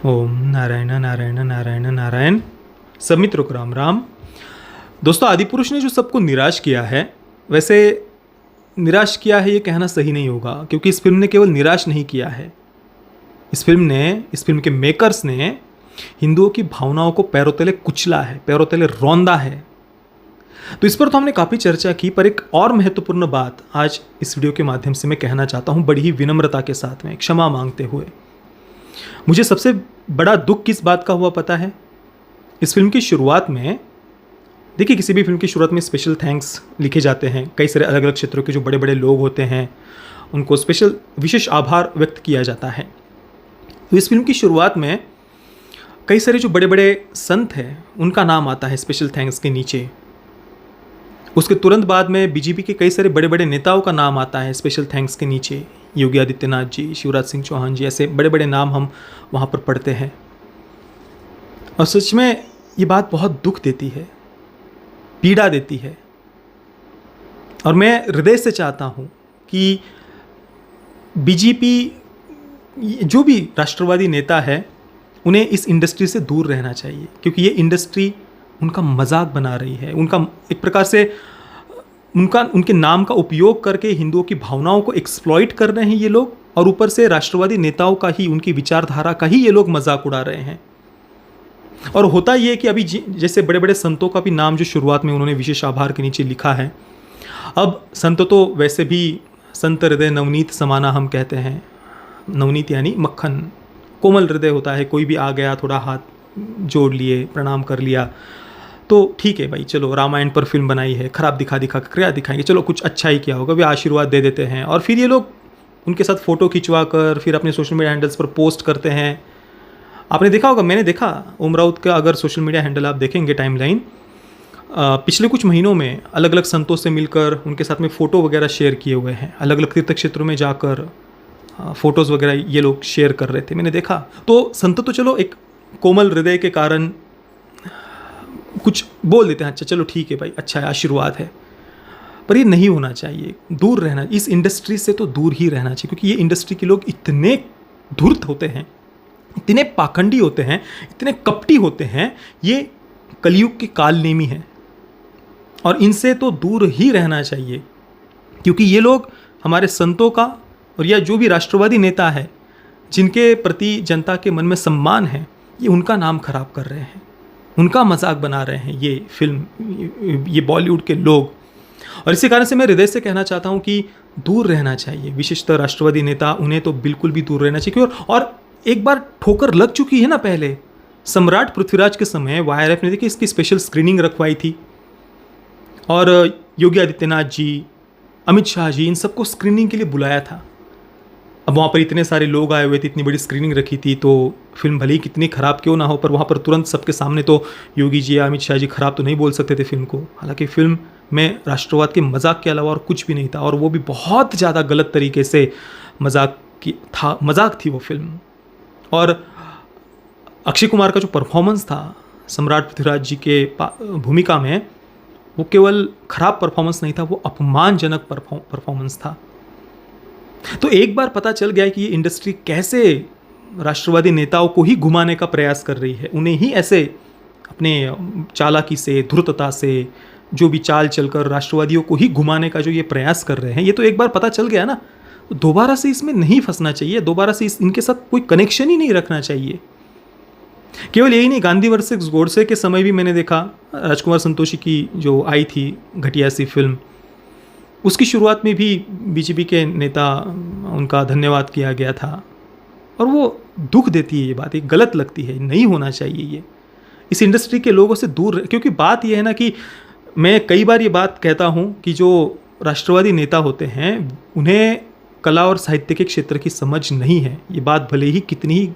ओम नारायण नारायण नारायण नारायण। सब मित्रों को राम राम। दोस्तों, आदिपुरुष ने जो सबको निराश किया है, वैसे निराश किया है ये कहना सही नहीं होगा, क्योंकि इस फिल्म ने केवल निराश नहीं किया है। इस फिल्म के मेकर्स ने हिंदुओं की भावनाओं को पैरों तले कुचला है, पैरों तले रौंदा है। तो इस पर तो हमने काफ़ी चर्चा की, पर एक और महत्वपूर्ण बात आज इस वीडियो के माध्यम से मैं कहना चाहता हूँ, बड़ी ही विनम्रता के साथ में, क्षमा मांगते हुए। मुझे सबसे बड़ा दुख किस बात का हुआ पता है? इस फिल्म की शुरुआत में, देखिए, किसी भी फिल्म की शुरुआत में स्पेशल थैंक्स लिखे जाते हैं। कई सारे अलग अलग क्षेत्रों के जो बड़े बड़े लोग होते हैं उनको विशेष आभार व्यक्त किया जाता है। तो इस फिल्म की शुरुआत में कई सारे जो बड़े बड़े संत हैं उनका नाम आता है स्पेशल थैंक्स के नीचे। उसके तुरंत बाद में बीजेपी के कई सारे बड़े बड़े नेताओं का नाम आता है स्पेशल थैंक्स के नीचे। योगी आदित्यनाथ जी, शिवराज सिंह चौहान जी, ऐसे बड़े बड़े नाम हम वहाँ पर पढ़ते हैं। और सच में ये बात बहुत दुख देती है, पीड़ा देती है। और मैं हृदय से चाहता हूँ कि बीजेपी, जो भी राष्ट्रवादी नेता है, उन्हें इस इंडस्ट्री से दूर रहना चाहिए, क्योंकि ये इंडस्ट्री उनका मजाक बना रही है। उनका एक प्रकार से उनके नाम का उपयोग करके हिंदुओं की भावनाओं को एक्सप्लॉइट कर रहे हैं ये लोग, और ऊपर से राष्ट्रवादी नेताओं का ही, उनकी विचारधारा का ही ये लोग मजाक उड़ा रहे हैं। और होता ये है कि अभी जैसे बड़े बड़े संतों का भी नाम जो शुरुआत में उन्होंने विशेष आभार के नीचे लिखा है, अब संत तो वैसे भी संत हृदय नवनीत समाना हम कहते हैं। नवनीत यानी मक्खन, कोमल हृदय होता है। कोई भी आ गया, थोड़ा हाथ जोड़ लिए, प्रणाम कर लिया, तो ठीक है भाई, चलो रामायण पर फिल्म बनाई है, खराब दिखा क्या दिखाएंगे, चलो कुछ अच्छा ही किया होगा, वे आशीर्वाद दे देते हैं। और फिर ये लोग उनके साथ फ़ोटो खिंचवा कर फिर अपने सोशल मीडिया हैंडल्स पर पोस्ट करते हैं। आपने देखा होगा, मैंने देखा, ओम राउत का अगर सोशल मीडिया हैंडल आप देखेंगे, टाइमलाइन, पिछले कुछ महीनों में अलग अलग संतों से मिलकर उनके साथ में फ़ोटो वगैरह शेयर किए हुए हैं। अलग अलग तीर्थ क्षेत्रों में जाकर फ़ोटोज़ वगैरह ये लोग शेयर कर रहे थे, मैंने देखा। तो संत तो चलो एक कोमल हृदय के कारण कुछ बोल देते हैं, अच्छा चलो ठीक है भाई, अच्छा है, आशीर्वाद है। पर ये नहीं होना चाहिए, दूर रहना, इस इंडस्ट्री से तो दूर ही रहना चाहिए, क्योंकि ये इंडस्ट्री के लोग इतने धूर्त होते हैं, इतने पाखंडी होते हैं, इतने कपटी होते हैं। ये कलयुग की कालनेमी है और इनसे तो दूर ही रहना चाहिए, क्योंकि ये लोग हमारे संतों का, और या जो भी राष्ट्रवादी नेता है जिनके प्रति जनता के मन में सम्मान है, ये उनका नाम खराब कर रहे हैं, उनका मजाक बना रहे हैं ये फिल्म, ये बॉलीवुड के लोग। और इसी कारण से मैं हृदय से कहना चाहता हूँ कि दूर रहना चाहिए, विशेषतः राष्ट्रवादी नेता, उन्हें तो बिल्कुल भी दूर रहना चाहिए। और एक बार ठोकर लग चुकी है ना, पहले सम्राट पृथ्वीराज के समय YRF ने देखिए इसकी स्पेशल स्क्रीनिंग रखवाई थी, और योगी आदित्यनाथ जी, अमित शाह जी, इन सबको स्क्रीनिंग के लिए बुलाया था। अब वहाँ पर इतने सारे लोग आए हुए थे, इतनी बड़ी स्क्रीनिंग रखी थी, तो फिल्म भले ही कितनी ख़राब क्यों ना हो, पर वहाँ पर तुरंत सबके सामने तो योगी जी या अमित शाह जी ख़राब तो नहीं बोल सकते थे फिल्म को। हालांकि फिल्म में राष्ट्रवाद के मजाक के अलावा और कुछ भी नहीं था, और वो भी बहुत ज़्यादा गलत तरीके से मजाक थी वो फिल्म। और अक्षय कुमार का जो परफॉर्मेंस था सम्राट पृथ्वीराज जी के भूमिका में, वो केवल ख़राब परफॉर्मेंस नहीं था, वो अपमानजनक परफॉर्मेंस था। तो एक बार पता चल गया कि ये इंडस्ट्री कैसे राष्ट्रवादी नेताओं को ही घुमाने का प्रयास कर रही है, उन्हें ही ऐसे अपने चालाकी से, धूर्तता से, जो भी चाल चलकर राष्ट्रवादियों को ही घुमाने का जो ये प्रयास कर रहे हैं, ये तो एक बार पता चल गया ना, तो दोबारा से इसमें नहीं फंसना चाहिए, दोबारा से इनके साथ कोई कनेक्शन ही नहीं रखना चाहिए। केवल यही नहीं, गांधी वर्सेस गोडसे के समय भी मैंने देखा, राजकुमार संतोषी की जो आई थी घटिया सी फिल्म, उसकी शुरुआत में भी बीजेपी के नेता, उनका धन्यवाद किया गया था। और वो दुख देती है ये बात, ये गलत लगती है, नहीं होना चाहिए ये, इस इंडस्ट्री के लोगों से दूर। क्योंकि बात ये है ना कि मैं कई बार ये बात कहता हूँ कि जो राष्ट्रवादी नेता होते हैं उन्हें कला और साहित्य के क्षेत्र की समझ नहीं है। ये बात भले ही कितनी ही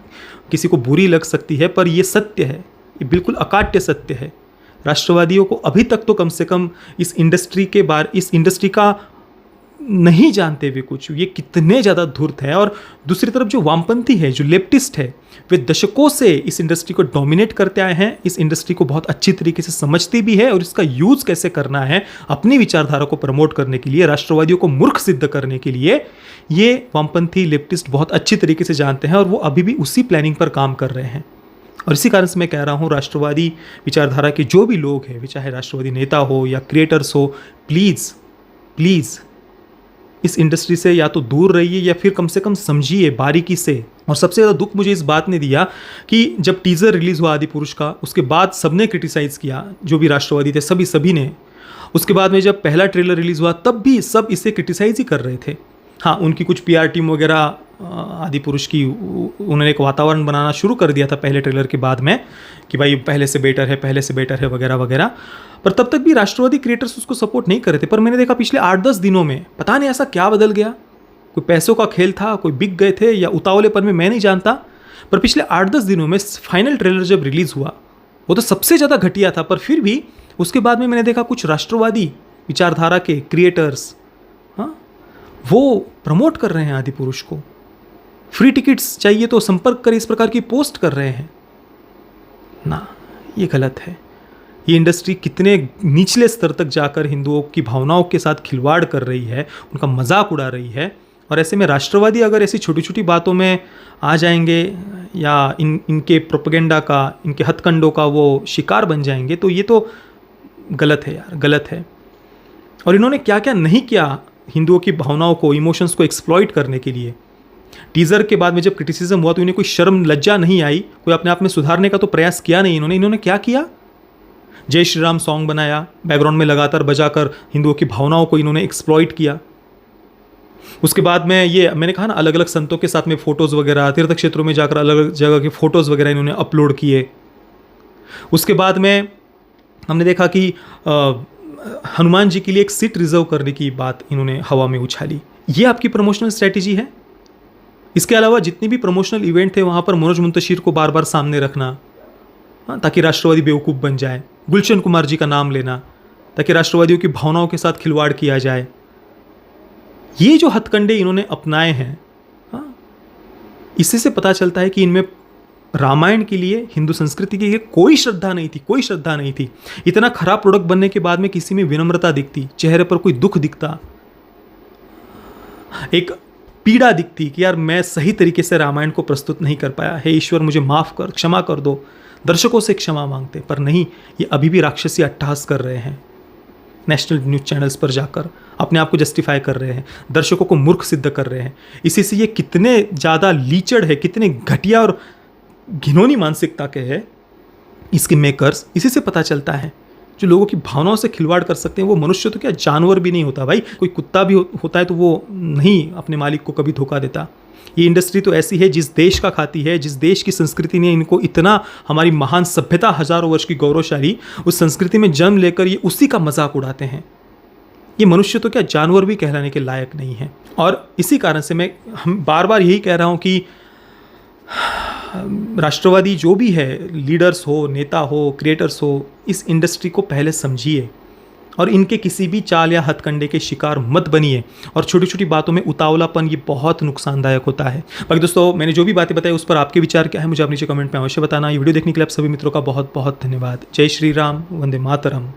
किसी को बुरी लग सकती है, पर ये सत्य है, ये बिल्कुल अकाट्य सत्य है। राष्ट्रवादियों को अभी तक तो कम से कम इस इंडस्ट्री का नहीं जानते हुए कुछ, ये कितने ज़्यादा धूर्त है। और दूसरी तरफ जो वामपंथी है, जो लेफ्टिस्ट है, वे दशकों से इस इंडस्ट्री को डोमिनेट करते आए हैं, इस इंडस्ट्री को बहुत अच्छी तरीके से समझती भी है और इसका यूज़ कैसे करना है अपनी विचारधारा को प्रमोट करने के लिए, राष्ट्रवादियों को मूर्ख सिद्ध करने के लिए, ये वामपंथी लेफ्टिस्ट बहुत अच्छी तरीके से जानते हैं और वो अभी भी उसी प्लानिंग पर काम कर रहे हैं। और इसी कारण से मैं कह रहा हूँ, राष्ट्रवादी विचारधारा के जो भी लोग हैं, वे चाहे राष्ट्रवादी नेता हो या क्रिएटर्स हो, प्लीज़ प्लीज़ इस इंडस्ट्री से या तो दूर रहिए या फिर कम से कम समझिए बारीकी से। और सबसे ज़्यादा दुख मुझे इस बात ने दिया कि जब टीज़र रिलीज़ हुआ आदिपुरुष का, उसके बाद सबने क्रिटिसाइज़ किया, जो भी राष्ट्रवादी थे सभी ने। उसके बाद में जब पहला ट्रेलर रिलीज़ हुआ तब भी सब इसे क्रिटिसाइज़ ही कर रहे थे। हाँ, उनकी कुछ PR टीम वगैरह आदिपुरुष की, उन्होंने एक वातावरण बनाना शुरू कर दिया था पहले ट्रेलर के बाद में कि भाई पहले से बेटर है वगैरह वगैरह, पर तब तक भी राष्ट्रवादी क्रिएटर्स उसको सपोर्ट नहीं कर रहे थे। पर मैंने देखा पिछले 8-10 दिनों में पता नहीं ऐसा क्या बदल गया, कोई पैसों का खेल था, कोई बिक गए थे या उतावलेपन में, मैं नहीं जानता, पर पिछले 8-10 दिनों में फाइनल ट्रेलर जब रिलीज़ हुआ वो तो सबसे ज़्यादा घटिया था, पर फिर भी उसके बाद में मैंने देखा कुछ राष्ट्रवादी विचारधारा के क्रिएटर्स, हाँ, वो प्रमोट कर रहे हैं आदिपुरुष को। फ्री टिकट्स चाहिए तो संपर्क करें, इस प्रकार की पोस्ट कर रहे हैं ना। ये गलत है। ये इंडस्ट्री कितने निचले स्तर तक जाकर हिंदुओं की भावनाओं के साथ खिलवाड़ कर रही है, उनका मजाक उड़ा रही है। और ऐसे में राष्ट्रवादी अगर ऐसी छोटी छोटी बातों में आ जाएंगे या इनके प्रोपेगेंडा का, इनके हथकंडों का वो शिकार बन जाएंगे, तो ये तो गलत है यार, गलत है। और इन्होंने क्या क्या नहीं किया हिंदुओं की भावनाओं को, इमोशंस को एक्सप्लॉइट करने के लिए। टीज़र के बाद में जब क्रिटिसिज्म हुआ तो इन्हें कोई शर्म लज्जा नहीं आई, कोई अपने आप में सुधारने का तो प्रयास किया नहीं इन्होंने क्या किया? जय श्री राम सॉन्ग बनाया, बैकग्राउंड में लगातार बजाकर हिंदुओं की भावनाओं को इन्होंने एक्सप्लॉइट किया। उसके बाद में ये मैंने कहा ना, अलग अलग संतों के साथ में फ़ोटोज़ वगैरह, तीर्थ क्षेत्रों में जाकर अलग अलग जगह के फ़ोटोज़ वगैरह इन्होंने अपलोड किए। उसके बाद में हमने देखा कि हनुमान जी के लिए एक सीट रिजर्व करने की बात इन्होंने हवा में उछाली। ये आपकी प्रमोशनल स्ट्रैटेजी है? इसके अलावा जितने भी प्रमोशनल इवेंट थे वहाँ पर मनोज मुंतशिर को बार बार सामने रखना, हाँ, ताकि राष्ट्रवादी बेवकूफ़ बन जाए, गुलशन कुमार जी का नाम लेना ताकि राष्ट्रवादियों की भावनाओं के साथ खिलवाड़ किया जाए। ये जो हथकंडे इन्होंने अपनाए हैं, हाँ, इससे से पता चलता है कि इनमें रामायण के लिए, हिंदू संस्कृति के लिए कोई श्रद्धा नहीं थी। इतना खराब प्रोडक्ट बनने के बाद में किसी में विनम्रता दिखती, चेहरे पर कोई दुख दिखता, एक पीड़ा दिखती कि यार मैं सही तरीके से रामायण को प्रस्तुत नहीं कर पाया, हे ईश्वर मुझे माफ़ कर, क्षमा कर दो, दर्शकों से क्षमा मांगते। पर नहीं, ये अभी भी राक्षसी अट्टहास कर रहे हैं, नेशनल न्यूज़ चैनल्स पर जाकर अपने आप को जस्टिफाई कर रहे हैं, दर्शकों को मूर्ख सिद्ध कर रहे हैं। इसी से ये कितने ज़्यादा लीचड़ है, कितने घटिया और घिनौनी मानसिकता के हैं इसके मेकर्स, इसी से पता चलता है। जो लोगों की भावनाओं से खिलवाड़ कर सकते हैं वो मनुष्य तो क्या जानवर भी नहीं होता भाई। कोई कुत्ता भी होता है तो वो नहीं अपने मालिक को कभी धोखा देता। ये इंडस्ट्री तो ऐसी है जिस देश का खाती है, जिस देश की संस्कृति ने इनको इतना, हमारी महान सभ्यता हजारों वर्ष की गौरवशाली, उस संस्कृति में जन्म लेकर ये उसी का मजाक उड़ाते हैं। ये मनुष्य तो क्या जानवर भी कहलाने के लायक नहीं है। और इसी कारण से हम बार बार यही कह रहा हूँ कि राष्ट्रवादी जो भी है, लीडर्स हो, नेता हो, क्रिएटर्स हो, इस इंडस्ट्री को पहले समझिए और इनके किसी भी चाल या हथकंडे के शिकार मत बनिए। और छोटी छोटी बातों में उतावलापन ये बहुत नुकसानदायक होता है। बाकी दोस्तों, मैंने जो भी बातें बताई उस पर आपके विचार क्या है मुझे आप नीचे कमेंट में अवश्य बताना। ये वीडियो देखने के लिए आप सभी मित्रों का बहुत बहुत धन्यवाद। जय श्री राम, वंदे मातरम।